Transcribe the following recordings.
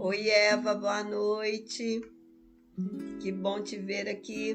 Oi, Eva, boa noite. Que bom te ver aqui.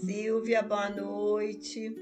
Silvia, boa noite.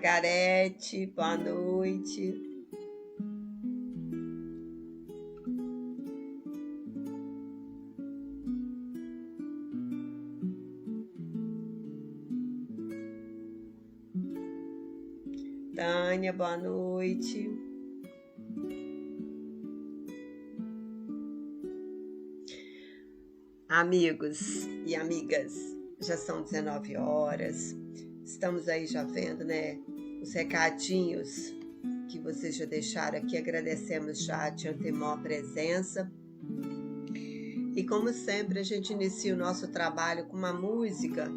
Margarete, boa noite. Tânia, boa noite. Amigos e amigas, já são 19 horas. Estamos aí já vendo, né, os recadinhos que vocês já deixaram aqui. Agradecemos já de antemão a presença. E como sempre, a gente inicia o nosso trabalho com uma música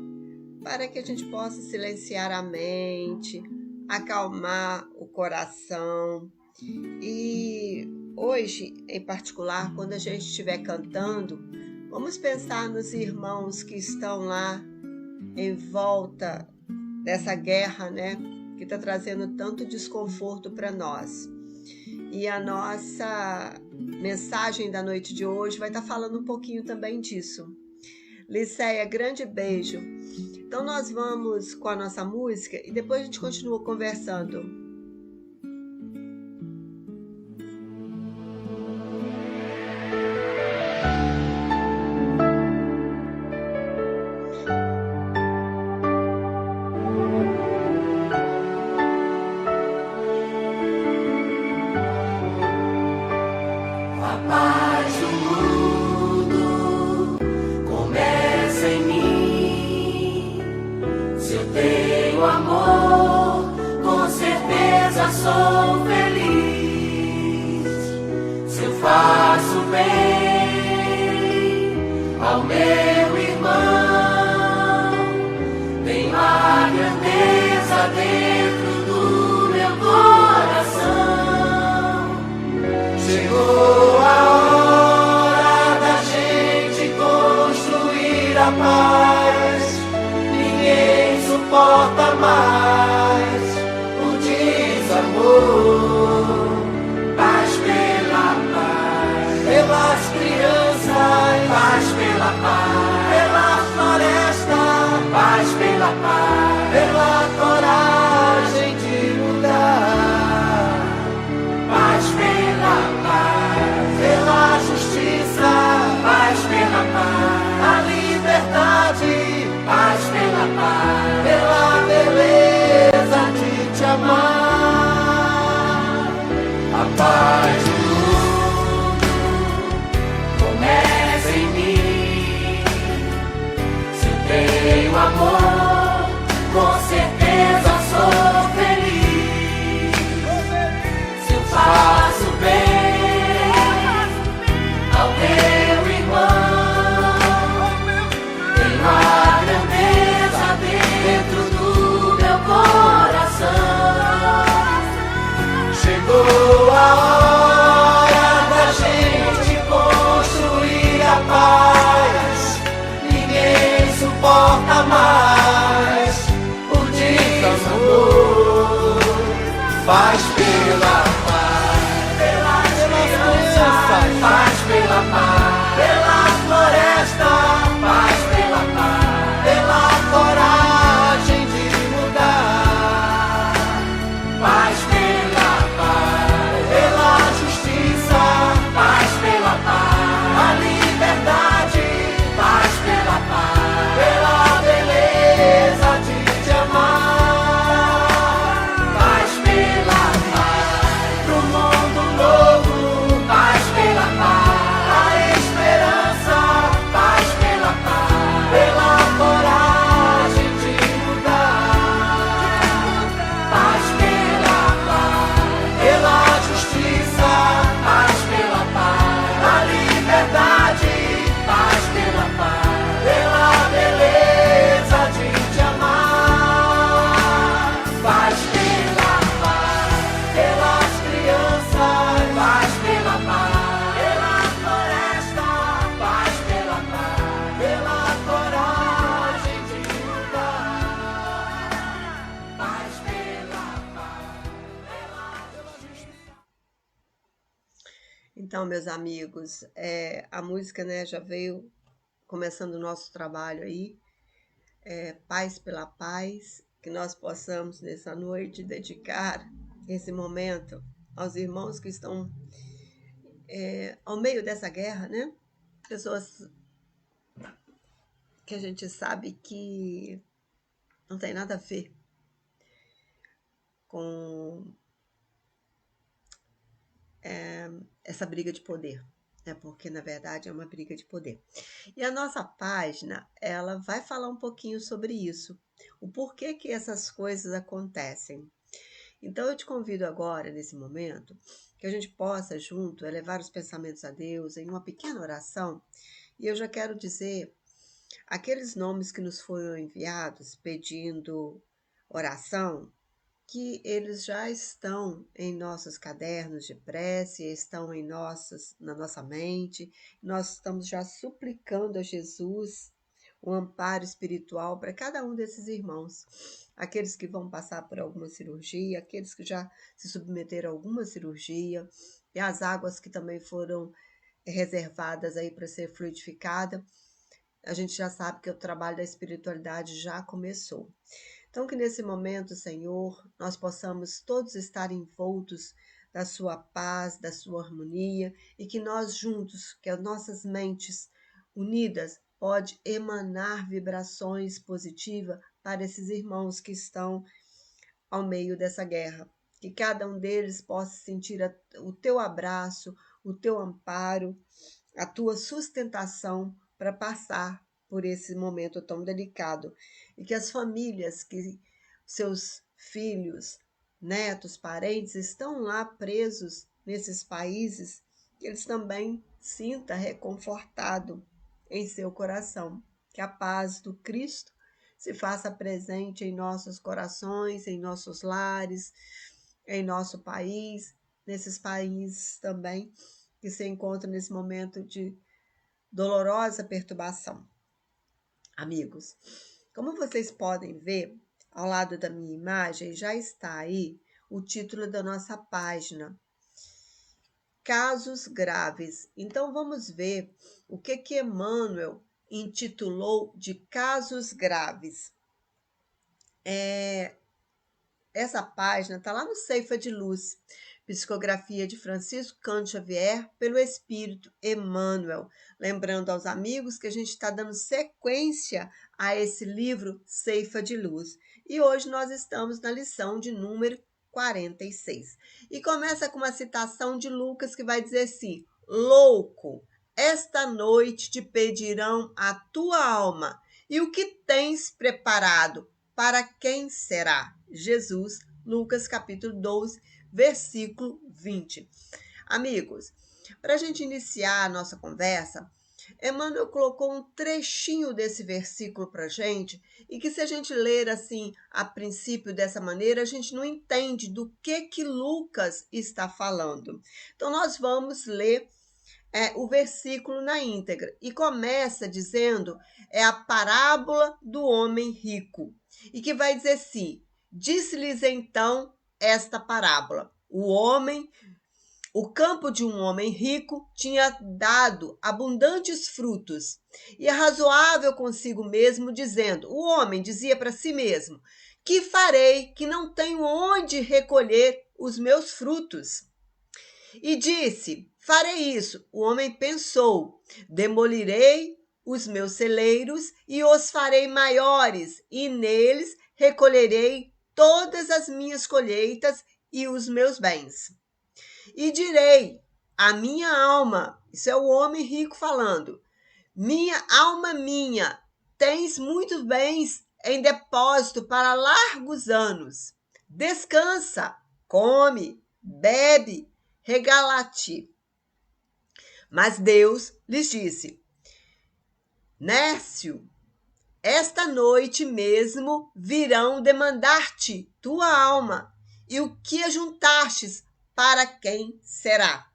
para que a gente possa silenciar a mente, acalmar o coração. E hoje, em particular, quando a gente estiver cantando, vamos pensar nos irmãos que estão lá em volta dessa guerra, né, que está trazendo tanto desconforto para nós. E a nossa mensagem da noite de hoje vai estar falando um pouquinho também disso. Liceia, grande beijo. Então nós vamos com a nossa música e depois a gente continua conversando. Amor, com certeza. Paz pela paz, pelas crianças, paz pela paz, pela floresta, paz pela paz, pela coragem de mudar. Paz pela paz, pela justiça, paz pela paz, a liberdade, paz pela paz, pela beleza de te amar. Então, meus amigos, a música, né, já veio começando o nosso trabalho aí, Paz pela Paz, que nós possamos nessa noite dedicar esse momento aos irmãos que estão ao meio dessa guerra, né? Pessoas que a gente sabe que não tem nada a ver com essa briga de poder, né? Porque na verdade é uma briga de poder. E a nossa página, ela vai falar um pouquinho sobre isso, o porquê que essas coisas acontecem. Então eu te convido agora, nesse momento, que a gente possa junto elevar os pensamentos a Deus em uma pequena oração. E eu já quero dizer, aqueles nomes que nos foram enviados pedindo oração, que eles já estão em nossos cadernos de prece, estão na nossa mente. Nós estamos já suplicando a Jesus o amparo espiritual para cada um desses irmãos. Aqueles que vão passar por alguma cirurgia, aqueles que já se submeteram a alguma cirurgia, e as águas que também foram reservadas aí para ser fluidificada. A gente já sabe que o trabalho da espiritualidade já começou. Então, que nesse momento, Senhor, nós possamos todos estar envoltos da sua paz, da sua harmonia, e que nós juntos, que as nossas mentes unidas, pode emanar vibrações positivas para esses irmãos que estão ao meio dessa guerra. Que cada um deles possa sentir o teu abraço, o teu amparo, a tua sustentação para passar por esse momento tão delicado. E que as famílias, que seus filhos, netos, parentes estão lá presos nesses países, que eles também sintam reconfortado em seu coração. Que a paz do Cristo se faça presente em nossos corações, em nossos lares, em nosso país, nesses países também que se encontram nesse momento de dolorosa perturbação. Amigos, como vocês podem ver, ao lado da minha imagem já está aí o título da nossa página, Casos Graves. Então vamos ver o que Emmanuel intitulou de Casos Graves. Essa página está lá no Ceifa de Luz, psicografia de Francisco Cândido Xavier, pelo Espírito Emmanuel. Lembrando aos amigos que a gente está dando sequência a esse livro Ceifa de Luz. E hoje nós estamos na lição de número 46. E começa com uma citação de Lucas que vai dizer assim: louco, esta noite te pedirão a tua alma, e o que tens preparado, para quem será? Jesus, Lucas capítulo 12, versículo 20. Amigos, para a gente iniciar a nossa conversa, Emmanuel colocou um trechinho desse versículo para a gente, e que se a gente ler assim, a princípio dessa maneira, a gente não entende do que Lucas está falando. Então nós vamos ler o versículo na íntegra, e começa dizendo, a parábola do homem rico, e que vai dizer assim: disse-lhes então esta parábola. O campo de um homem rico tinha dado abundantes frutos, e é razoável consigo mesmo, dizendo: o homem dizia para si mesmo: que farei, que não tenho onde recolher os meus frutos? E disse: farei isso. O homem pensou: demolirei os meus celeiros e os farei maiores, e neles recolherei todas as minhas colheitas e os meus bens. E direi à minha alma, isso é o homem rico falando: minha alma minha, tens muitos bens em depósito para largos anos. Descansa, come, bebe, regala-te. Mas Deus lhes disse: Nércio, esta noite mesmo virão demandar-te tua alma, e o que ajuntastes, para quem será?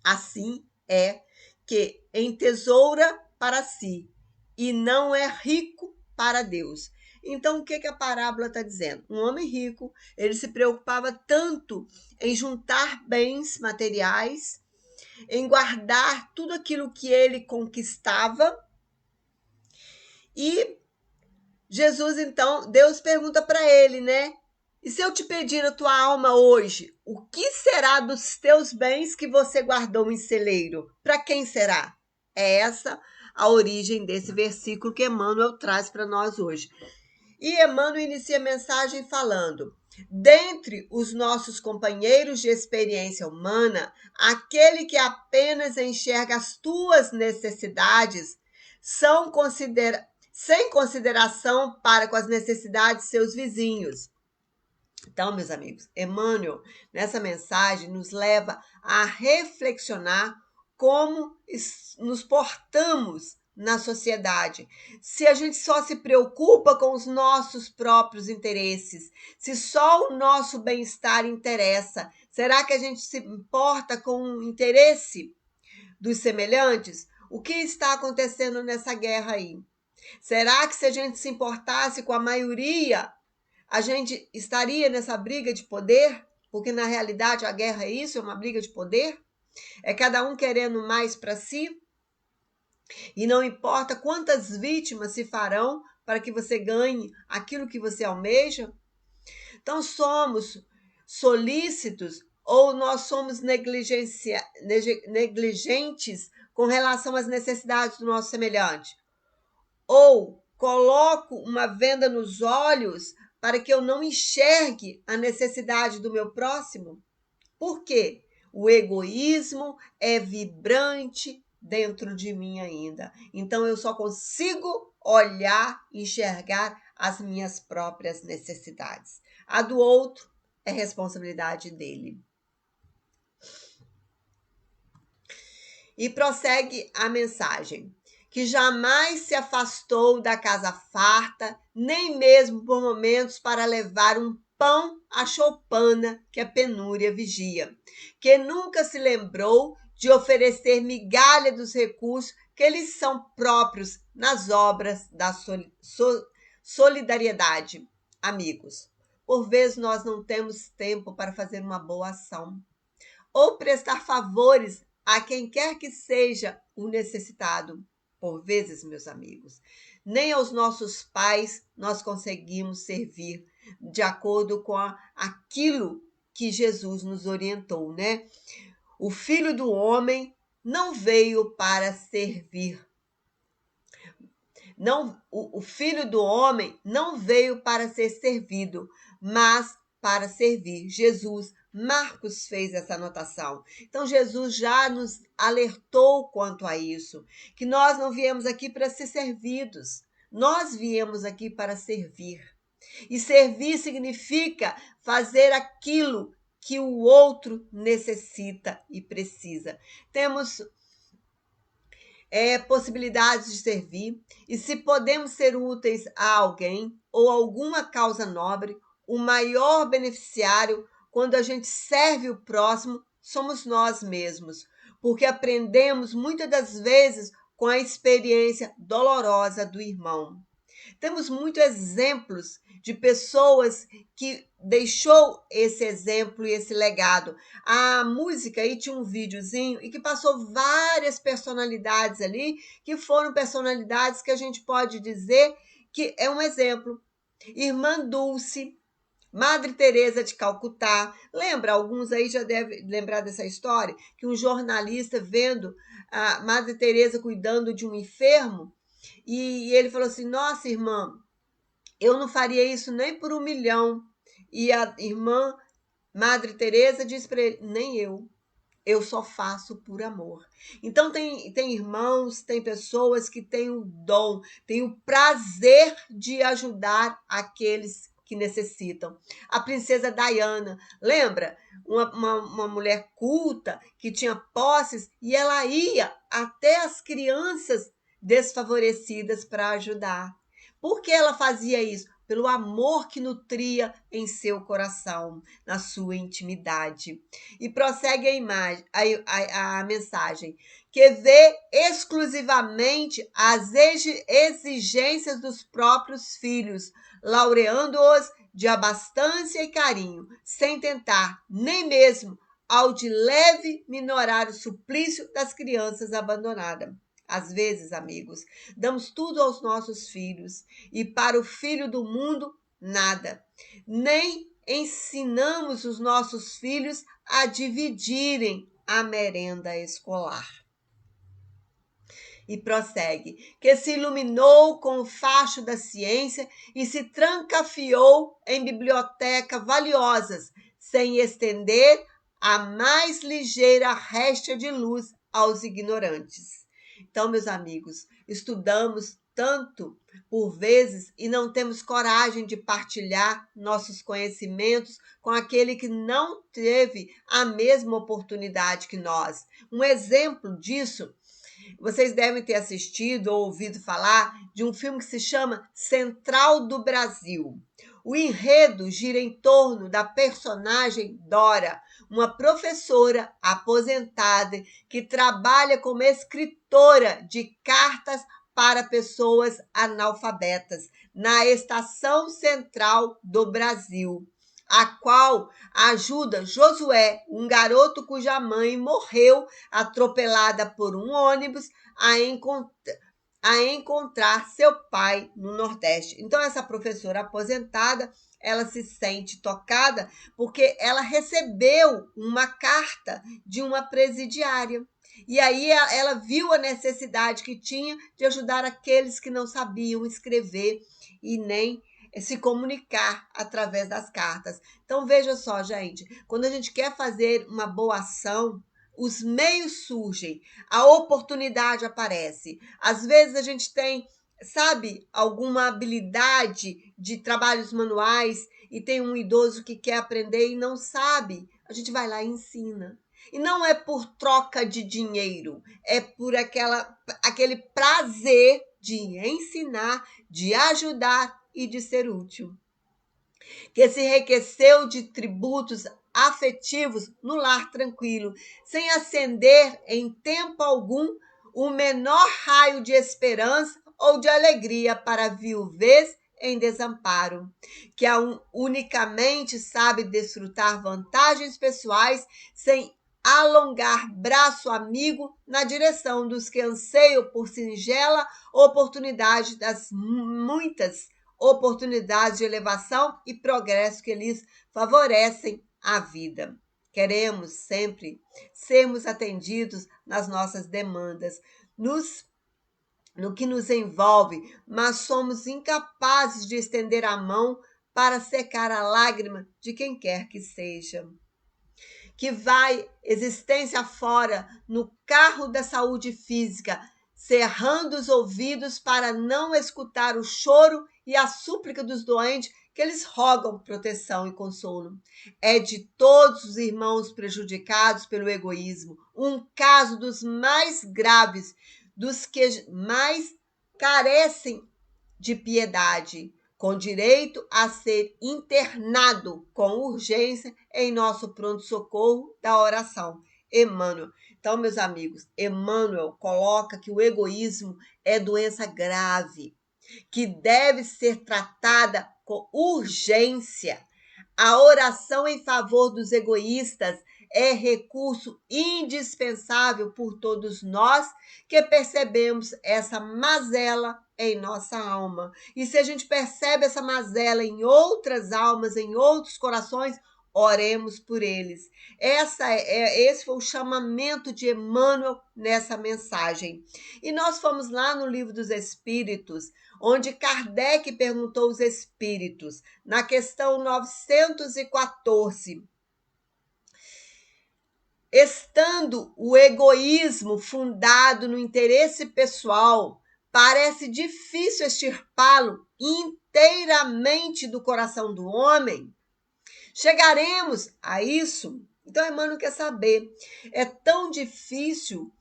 Assim é que entesoura para si, e não é rico para Deus. Então, o que a parábola está dizendo? Um homem rico, ele se preocupava tanto em juntar bens materiais, em guardar tudo aquilo que ele conquistava. E Jesus, então, Deus pergunta para ele, né? E se eu te pedir a tua alma hoje, o que será dos teus bens que você guardou em celeiro? Para quem será? É essa a origem desse versículo que Emmanuel traz para nós hoje. E Emmanuel inicia a mensagem falando: dentre os nossos companheiros de experiência humana, aquele que apenas enxerga as tuas necessidades sem consideração para com as necessidades de seus vizinhos. Então, meus amigos, Emmanuel, nessa mensagem, nos leva a reflexionar como nos portamos na sociedade. Se a gente só se preocupa com os nossos próprios interesses, se só o nosso bem-estar interessa, será que a gente se importa com o interesse dos semelhantes? O que está acontecendo nessa guerra aí? Será que se a gente se importasse com a maioria, a gente estaria nessa briga de poder? Porque na realidade a guerra é isso, é uma briga de poder. É cada um querendo mais para si. E não importa quantas vítimas se farão para que você ganhe aquilo que você almeja. Então somos solícitos ou nós somos negligentes com relação às necessidades do nosso semelhante? Ou coloco uma venda nos olhos para que eu não enxergue a necessidade do meu próximo? Por quê? O egoísmo é vibrante dentro de mim ainda. Então eu só consigo olhar, enxergar as minhas próprias necessidades. A do outro é responsabilidade dele. E prossegue a mensagem: que jamais se afastou da casa farta, nem mesmo por momentos para levar um pão à choupana que a penúria vigia, que nunca se lembrou de oferecer migalha dos recursos que lhes são próprios nas obras da solidariedade. Amigos, por vezes nós não temos tempo para fazer uma boa ação ou prestar favores a quem quer que seja o necessitado. Por vezes, meus amigos, nem aos nossos pais nós conseguimos servir de acordo com aquilo que Jesus nos orientou, né? O Filho do Homem não veio para servir. O Filho do Homem não veio para ser servido, mas para servir. Jesus, Marcos fez essa anotação. Então, Jesus já nos alertou quanto a isso, que nós não viemos aqui para ser servidos, nós viemos aqui para servir. E servir significa fazer aquilo que o outro necessita e precisa. Temos possibilidades de servir, e se podemos ser úteis a alguém ou alguma causa nobre, o maior beneficiário quando a gente serve o próximo somos nós mesmos, porque aprendemos muitas das vezes com a experiência dolorosa do irmão. Temos muitos exemplos de pessoas que deixou esse exemplo e esse legado. A música aí tinha um videozinho e que passou várias personalidades ali, que foram personalidades que a gente pode dizer que é um exemplo. Irmã Dulce, Madre Teresa de Calcutá. Lembra? Alguns aí já devem lembrar dessa história, que um jornalista vendo a Madre Teresa cuidando de um enfermo, e ele falou assim: nossa, irmã, eu não faria isso nem por 1 milhão. E a irmã Madre Teresa disse para ele: nem eu só faço por amor. Então tem irmãos, tem pessoas que têm o dom, têm o prazer de ajudar aqueles que necessitam. A princesa Diana, lembra? Uma mulher culta que tinha posses e ela ia até as crianças desfavorecidas para ajudar. Por que ela fazia isso? Pelo amor que nutria em seu coração, na sua intimidade. E prossegue a imagem, a mensagem, que vê exclusivamente as exigências dos próprios filhos, laureando-os de abastança e carinho, sem tentar nem mesmo ao de leve minorar o suplício das crianças abandonadas. Às vezes, amigos, damos tudo aos nossos filhos e para o filho do mundo, nada. Nem ensinamos os nossos filhos a dividirem a merenda escolar. E prossegue, que se iluminou com o facho da ciência e se trancafiou em bibliotecas valiosas, sem estender a mais ligeira réstia de luz aos ignorantes. Então, meus amigos, estudamos tanto por vezes e não temos coragem de partilhar nossos conhecimentos com aquele que não teve a mesma oportunidade que nós. Um exemplo disso, vocês devem ter assistido ou ouvido falar de um filme que se chama Central do Brasil. O enredo gira em torno da personagem Dora, uma professora aposentada que trabalha como escritora de cartas para pessoas analfabetas na Estação Central do Brasil, a qual ajuda Josué, um garoto cuja mãe morreu atropelada por um ônibus, a encontrar seu pai no Nordeste. Então, essa professora aposentada, ela se sente tocada porque ela recebeu uma carta de uma presidiária. E aí ela viu a necessidade que tinha de ajudar aqueles que não sabiam escrever e nem se comunicar através das cartas. Então, veja só, gente, quando a gente quer fazer uma boa ação, os meios surgem, a oportunidade aparece. Às vezes a gente tem, sabe, alguma habilidade de trabalhos manuais e tem um idoso que quer aprender e não sabe. A gente vai lá e ensina. E não é por troca de dinheiro, é por aquele prazer de ensinar, de ajudar e de ser útil. Que se enriqueceu de tributos afetivos no lar tranquilo, sem acender em tempo algum o menor raio de esperança ou de alegria para a viuvez em desamparo, que unicamente sabe desfrutar vantagens pessoais sem alongar braço amigo na direção dos que anseiam por singela oportunidade das muitas oportunidades de elevação e progresso que lhes favorecem a vida. Queremos sempre sermos atendidos nas nossas demandas, no que nos envolve, mas somos incapazes de estender a mão para secar a lágrima de quem quer que seja. Que vai existência fora no carro da saúde física, cerrando os ouvidos para não escutar o choro e a súplica dos doentes, que eles rogam proteção e consolo. É de todos os irmãos prejudicados pelo egoísmo, um caso dos mais graves, dos que mais carecem de piedade, com direito a ser internado com urgência em nosso pronto-socorro da oração. Emmanuel. Então, meus amigos, Emmanuel coloca que o egoísmo é doença grave. que deve ser tratada com urgência. A oração em favor dos egoístas é recurso indispensável por todos nós que percebemos essa mazela em nossa alma. E se a gente percebe essa mazela em outras almas, em outros corações, oremos por eles. Esse foi o chamamento de Emmanuel nessa mensagem. E nós fomos lá no Livro dos Espíritos, onde Kardec perguntou aos espíritos, na questão 914, estando o egoísmo fundado no interesse pessoal, parece difícil extirpá-lo inteiramente do coração do homem? Chegaremos a isso? Então, Emmanuel quer saber, é tão difícil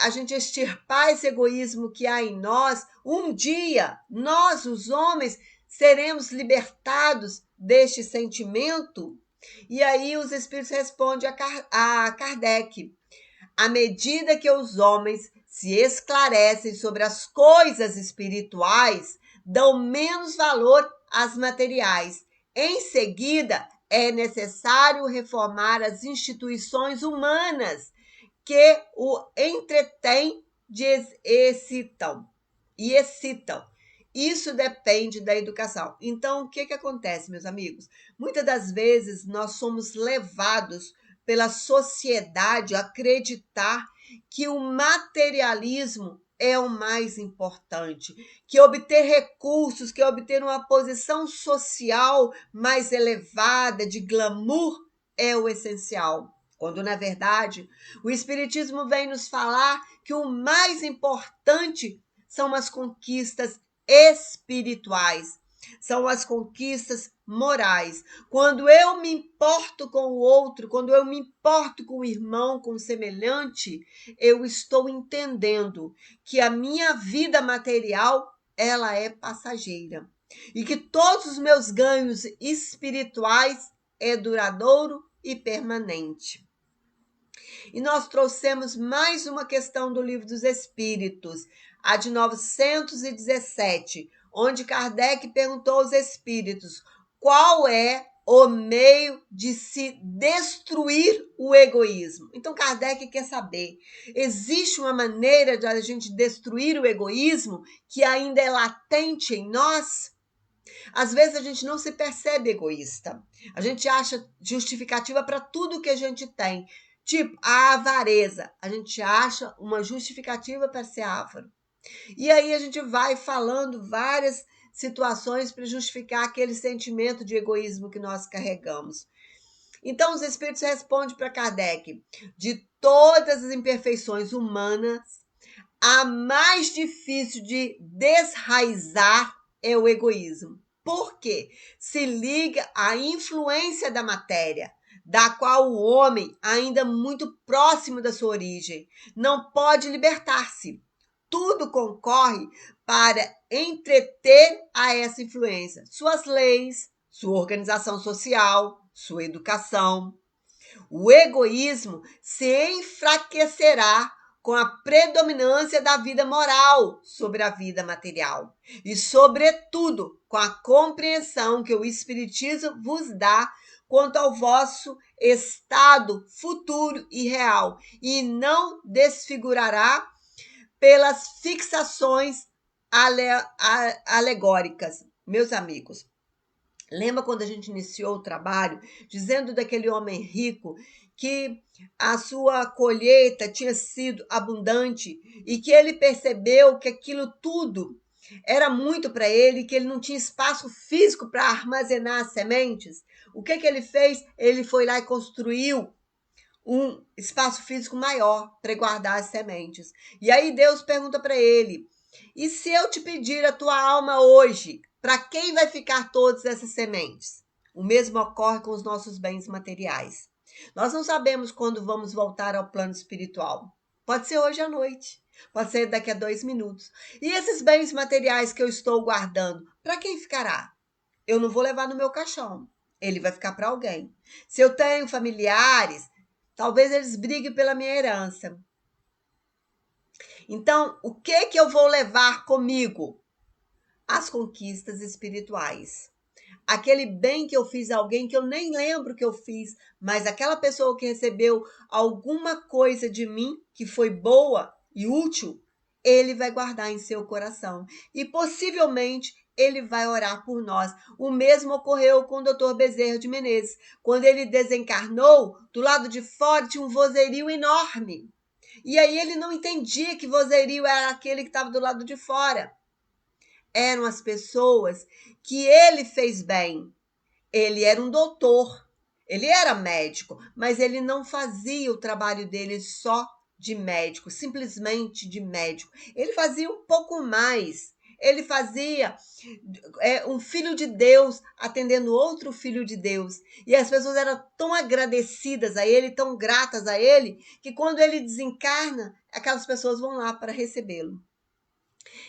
a gente extirpar esse egoísmo que há em nós? Um dia, nós, os homens, seremos libertados deste sentimento? E aí os espíritos respondem a Kardec: à medida que os homens se esclarecem sobre as coisas espirituais, dão menos valor às materiais. Em seguida, é necessário reformar as instituições humanas que o entretêm e excitam. Isso depende da educação. Então, o que acontece, meus amigos? Muitas das vezes nós somos levados pela sociedade a acreditar que o materialismo é o mais importante, que obter recursos, que obter uma posição social mais elevada, de glamour, é o essencial. Quando, na verdade, o Espiritismo vem nos falar que o mais importante são as conquistas espirituais, são as conquistas morais. Quando eu me importo com o outro, quando eu me importo com o irmão, com o semelhante, eu estou entendendo que a minha vida material, ela é passageira. E que todos os meus ganhos espirituais é duradouro e permanente. E nós trouxemos mais uma questão do Livro dos Espíritos, a de 917, onde Kardec perguntou aos espíritos qual é o meio de se destruir o egoísmo. Então, Kardec quer saber, existe uma maneira de a gente destruir o egoísmo que ainda é latente em nós? Às vezes a gente não se percebe egoísta. A gente acha justificativa para tudo que a gente tem. Tipo, a avareza. A gente acha uma justificativa para ser avaro. E aí a gente vai falando várias situações para justificar aquele sentimento de egoísmo que nós carregamos. Então, os espíritos respondem para Kardec: de todas as imperfeições humanas, a mais difícil de desraizar é o egoísmo. Por quê? Se liga à influência da matéria, da qual o homem, ainda muito próximo da sua origem, não pode libertar-se. Tudo concorre para entreter a essa influência. Suas leis, sua organização social, sua educação. O egoísmo se enfraquecerá com a predominância da vida moral sobre a vida material. E, sobretudo, com a compreensão que o Espiritismo vos dá quanto ao vosso estado futuro e real, e não desfigurará pelas fixações alegóricas. Meus amigos, lembra quando a gente iniciou o trabalho, dizendo daquele homem rico que a sua colheita tinha sido abundante e que ele percebeu que aquilo tudo era muito para ele, que ele não tinha espaço físico para armazenar as sementes? O que ele fez? Ele foi lá e construiu um espaço físico maior para guardar as sementes. E aí Deus pergunta para ele: e se eu te pedir a tua alma hoje, para quem vai ficar todas essas sementes? O mesmo ocorre com os nossos bens materiais. Nós não sabemos quando vamos voltar ao plano espiritual. Pode ser hoje à noite, pode ser daqui a 2 minutos. E esses bens materiais que eu estou guardando, para quem ficará? Eu não vou levar no meu caixão, ele vai ficar para alguém. Se eu tenho familiares, talvez eles briguem pela minha herança. Então, o que eu vou levar comigo? as conquistas espirituais. Aquele bem que eu fiz a alguém que eu nem lembro que eu fiz, mas aquela pessoa que recebeu alguma coisa de mim que foi boa e útil, ele vai guardar em seu coração. E possivelmente ele vai orar por nós. O mesmo ocorreu com o Dr. Bezerra de Menezes. Quando ele desencarnou, do lado de fora tinha um vozerio enorme. E aí ele não entendia que vozerio era aquele que estava do lado de fora. Eram as pessoas que ele fez bem. Ele era um doutor, ele era médico, mas ele não fazia o trabalho dele só de médico, simplesmente de médico. Ele fazia um pouco mais. Ele fazia um filho de Deus atendendo outro filho de Deus. E as pessoas eram tão agradecidas a ele, tão gratas a ele, que quando ele desencarna, aquelas pessoas vão lá para recebê-lo.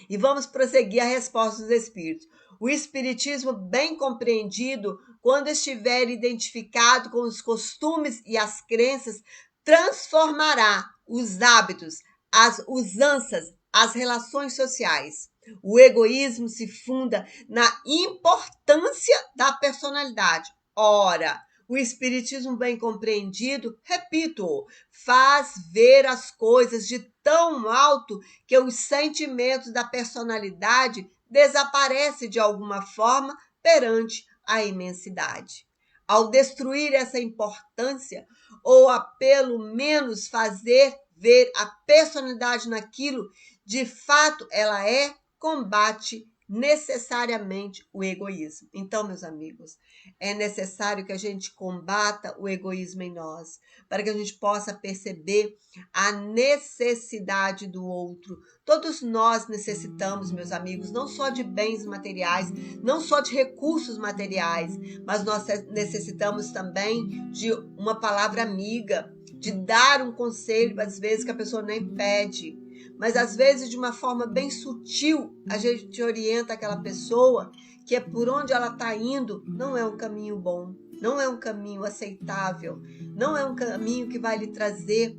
E vamos prosseguir a resposta dos espíritos. O espiritismo bem compreendido, quando estiver identificado com os costumes e as crenças, transformará os hábitos, as usanças, as relações sociais. O egoísmo se funda na importância da personalidade. Ora, o espiritismo bem compreendido, repito, faz ver as coisas de tão alto que os sentimentos da personalidade desaparecem de alguma forma perante a imensidade. Ao destruir essa importância, ou a pelo menos fazer ver a personalidade naquilo de fato ela é, combate necessariamente o egoísmo. Então, meus amigos, é necessário que a gente combata o egoísmo em nós, para que a gente possa perceber a necessidade do outro. Todos nós necessitamos, meus amigos, não só de bens materiais, não só de recursos materiais, mas nós necessitamos também de uma palavra amiga, de dar um conselho, às vezes, que a pessoa nem pede. Mas às vezes de uma forma bem sutil a gente orienta aquela pessoa que é por onde ela está indo não é um caminho bom, não é um caminho aceitável, não é um caminho que vai lhe trazer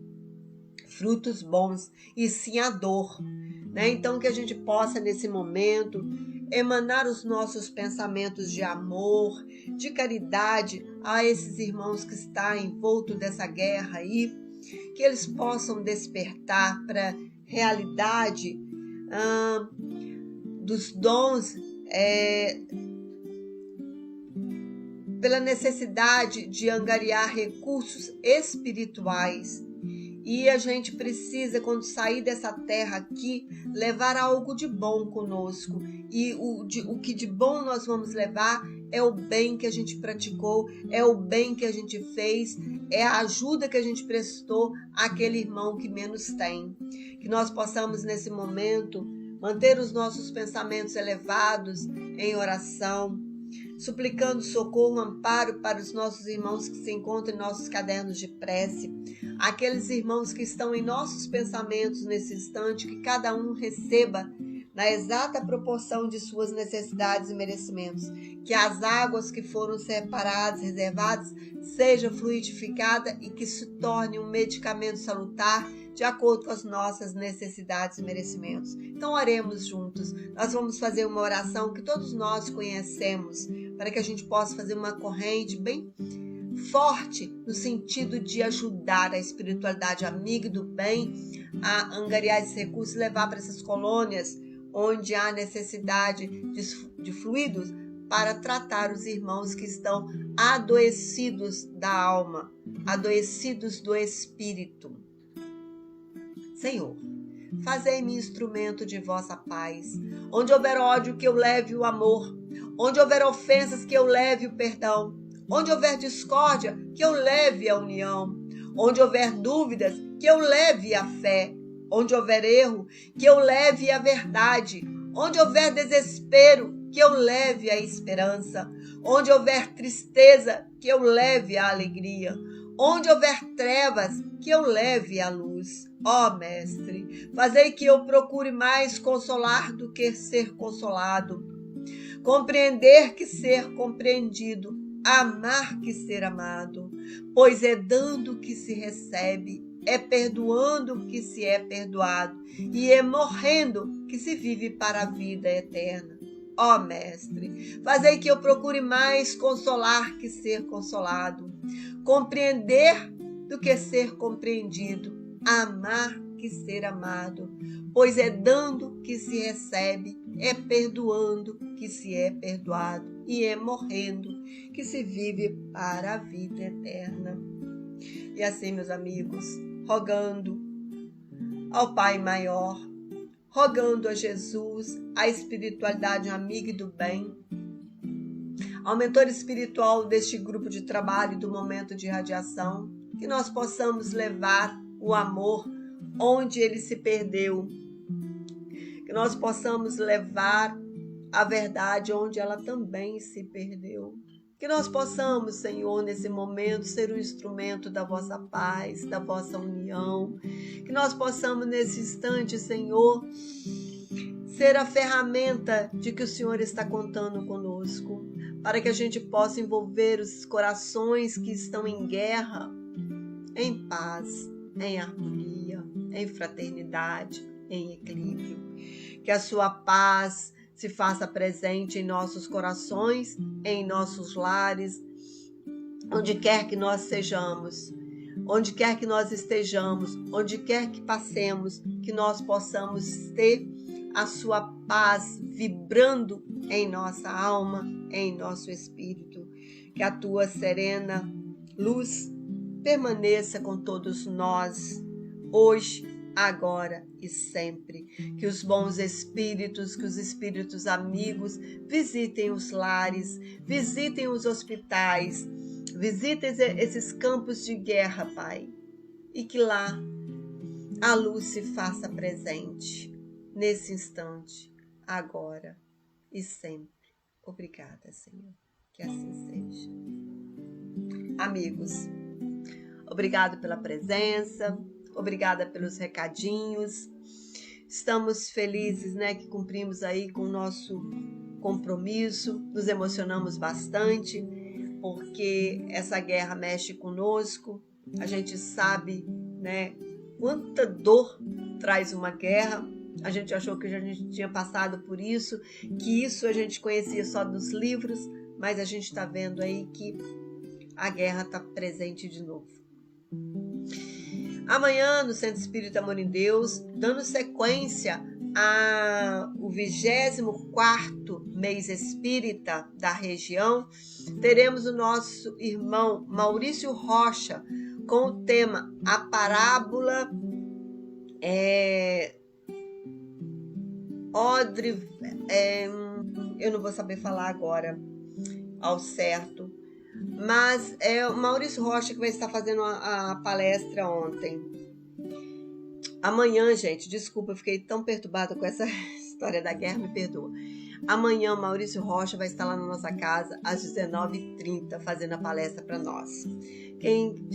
frutos bons, e sim a dor, né? Então que a gente possa nesse momento emanar os nossos pensamentos de amor, de caridade a esses irmãos que estão envoltos dessa guerra aí, que eles possam despertar para realidade dos dons, pela necessidade de angariar recursos espirituais. E a gente precisa, quando sair dessa terra aqui, levar algo de bom conosco. E o que de bom nós vamos levar é o bem que a gente praticou, é o bem que a gente fez, é a ajuda que a gente prestou àquele irmão que menos tem. Que nós possamos, nesse momento, manter os nossos pensamentos elevados em oração, suplicando socorro, amparo para os nossos irmãos que se encontram em nossos cadernos de prece, aqueles irmãos que estão em nossos pensamentos nesse instante, que cada um receba na exata proporção de suas necessidades e merecimentos, que as águas que foram separadas, reservadas, sejam fluidificadas e que se torne um medicamento salutar de acordo com as nossas necessidades e merecimentos. Então, oremos juntos. Nós vamos fazer uma oração que todos nós conhecemos, para que a gente possa fazer uma corrente bem forte no sentido de ajudar a espiritualidade amiga do bem a angariar esses recursos e levar para essas colônias onde há necessidade de fluidos para tratar os irmãos que estão adoecidos da alma, adoecidos do espírito. Senhor, fazei-me instrumento de vossa paz. Onde houver ódio, que eu leve o amor. Onde houver ofensas, que eu leve o perdão. Onde houver discórdia, que eu leve a união. Onde houver dúvidas, que eu leve a fé. Onde houver erro, que eu leve a verdade. Onde houver desespero, que eu leve a esperança. Onde houver tristeza, que eu leve a alegria. Onde houver trevas, que eu leve a luz. Ó Mestre, fazei que eu procure mais consolar do que ser consolado, compreender que ser compreendido, amar que ser amado, pois é dando que se recebe, é perdoando que se é perdoado, e é morrendo que se vive para a vida eterna. ó Mestre. Fazei que eu procure mais consolar que ser consolado, compreender do que ser compreendido, amar que ser amado, pois é dando que se recebe, é perdoando que se é perdoado e é morrendo que se vive para a vida eterna. E assim, meus amigos, rogando ao Pai Maior, rogando a Jesus, a espiritualidade amiga e do bem, ao mentor espiritual deste grupo de trabalho do momento de radiação, que nós possamos levar o amor onde ele se perdeu, que nós possamos levar a verdade onde ela também se perdeu. Que nós possamos, Senhor, nesse momento, ser um instrumento da vossa paz, da vossa união. Que nós possamos, nesse instante, Senhor, ser a ferramenta de que o Senhor está contando conosco, para que a gente possa envolver os corações que estão em guerra, em paz, em harmonia, em fraternidade, em equilíbrio. Que a sua paz se faça presente em nossos corações, em nossos lares, onde quer que nós sejamos, onde quer que nós estejamos, onde quer que passemos, que nós possamos ter a sua paz vibrando em nossa alma, em nosso espírito. Que a tua serena luz permaneça com todos nós, hoje, agora e sempre. Que os bons espíritos, que os espíritos amigos visitem os lares, visitem os hospitais, visitem esses campos de guerra, Pai. E que lá a luz se faça presente, nesse instante, agora e sempre. Obrigada, Senhor. Que assim seja. Amigos, obrigado pela presença. Obrigada pelos recadinhos. Estamos felizes, né, que cumprimos aí com o nosso compromisso. Nos emocionamos bastante, porque essa guerra mexe conosco. A gente sabe, né, quanta dor traz uma guerra. A gente achou que a gente tinha passado por isso, que isso a gente conhecia só dos livros, mas a gente está vendo aí que a guerra está presente de novo. Amanhã, no Centro Espírita Amor em Deus, dando sequência ao 24º mês espírita da região, teremos o nosso irmão Maurício Rocha com o tema A Parábola eu não vou saber falar agora ao certo, mas é o Maurício Rocha que vai estar fazendo a palestra ontem. Amanhã, gente, desculpa, eu fiquei tão perturbada com essa história da guerra, me perdoa. Amanhã, Maurício Rocha vai estar lá na nossa casa às 19h30 fazendo a palestra para nós. Quem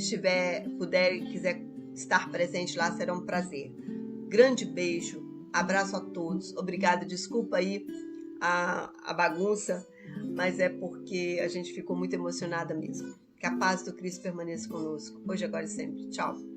puder e quiser estar presente lá, será um prazer. Grande beijo, abraço a todos. Obrigada, desculpa aí a bagunça, mas é porque a gente ficou muito emocionada mesmo. Que a paz do Cristo permaneça conosco, hoje, agora e sempre. Tchau.